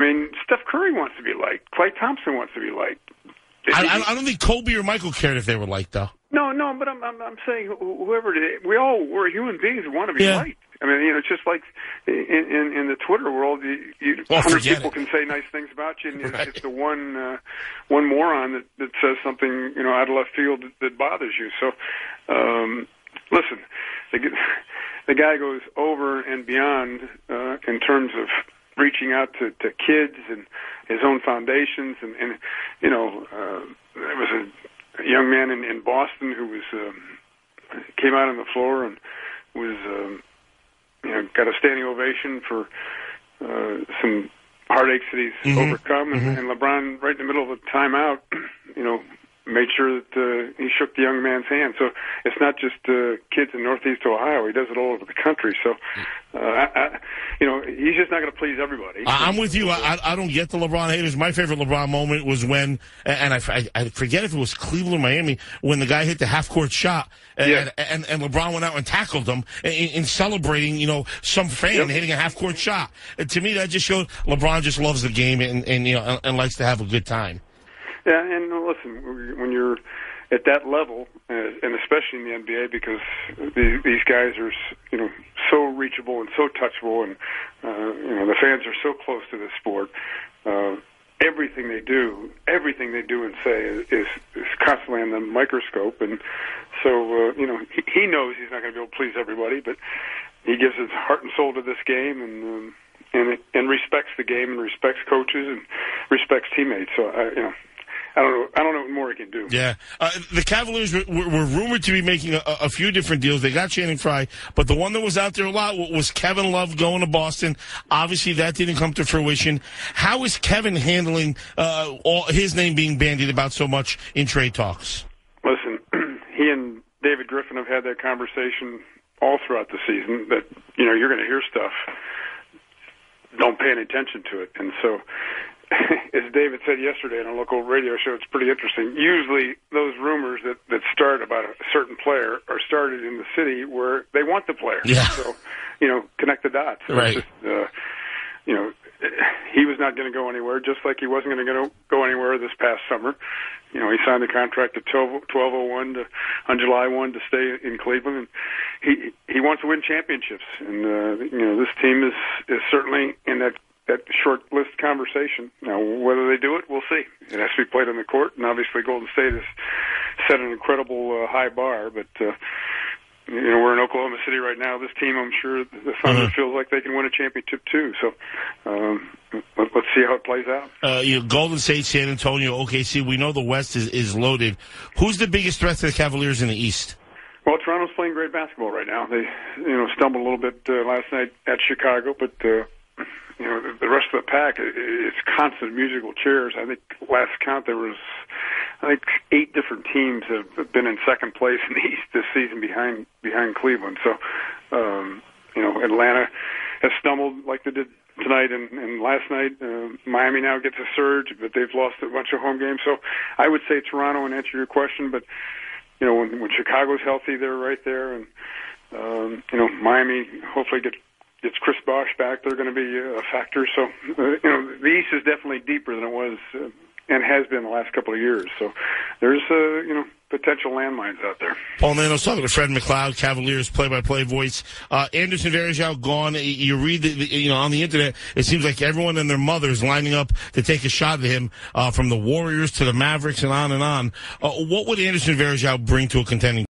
I mean, Steph Curry wants to be liked. Klay Thompson wants to be liked. I don't think Kobe or Michael cared if they were liked, though. No, but I'm saying whoever it is, we're human beings who want to be liked. I mean, it's just like in the Twitter world, 100 people can say nice things about you, and it's just the one moron that says something out of left field that bothers you. So, listen, the guy goes over and beyond in terms of reaching out to kids and his own foundations, and there was a young man in Boston who was came out on the floor and was got a standing ovation for some heartaches that he's overcome, and LeBron, right in the middle of a timeout, made sure that he shook the young man's hand. So it's not just kids in Northeast Ohio. He does it all over the country. So, he's just not going to please everybody. I'm with you. I don't get the LeBron haters. My favorite LeBron moment was when, and I forget if it was Cleveland or Miami, when the guy hit the half-court shot, and LeBron went out and tackled him in celebrating, some fan hitting a half-court shot. And to me, that just showed LeBron just loves the game and likes to have a good time. Yeah, and listen, when you're at that level, and especially in the NBA, because these guys are, so reachable and so touchable, and the fans are so close to this sport. Everything they do and say is constantly on the microscope, and so he knows he's not going to be able to please everybody, but he gives his heart and soul to this game, and respects the game, and respects coaches, and respects teammates. So I don't know what more he can do. Yeah. The Cavaliers were rumored to be making a few different deals. They got Channing Frye, but the one that was out there a lot was Kevin Love going to Boston. Obviously, that didn't come to fruition. How is Kevin handling his name being bandied about so much in trade talks? Listen, he and David Griffin have had that conversation all throughout the season that, you're going to hear stuff. Don't pay any attention to it. And so, as David said yesterday on a local radio show, it's pretty interesting. Usually those rumors that start about a certain player are started in the city where they want the player. Yeah. So, connect the dots. So right. It's just, he was not going to go anywhere, just like he wasn't going to go anywhere this past summer. He signed the contract at 12/01 on July 1 to stay in Cleveland, and he wants to win championships. And this team is certainly in that short list conversation. Now, whether they do it, we'll see. It has to be played on the court, and obviously Golden State has set an incredible high bar, but we're in Oklahoma City right now. This team, I'm sure the Thunder feels like they can win a championship too. So let's see how it plays out. Golden State, San Antonio, OKC, we know the West is loaded. Who's the biggest threat to the Cavaliers in the East? Well, Toronto's playing great basketball right now. They stumbled a little bit last night at Chicago, but the rest of the pack, it's constant musical chairs. I think last count there was, 8 different teams have been in second place in the East this season behind Cleveland. So, Atlanta has stumbled like they did tonight and last night. Miami now gets a surge, but they've lost a bunch of home games. So I would say Toronto, and answer your question, but when Chicago's healthy, they're right there, and Miami hopefully gets Chris Bosh back, they're going to be a factor. So, the East is definitely deeper than it was and has been the last couple of years. So there's, potential landmines out there. Paul Nano's talking to Fred McLeod, Cavaliers play-by-play voice. Anderson Varejao gone. You read, on the internet, it seems like everyone and their mothers lining up to take a shot at him, from the Warriors to the Mavericks and on and on. What would Anderson Varejao bring to a contending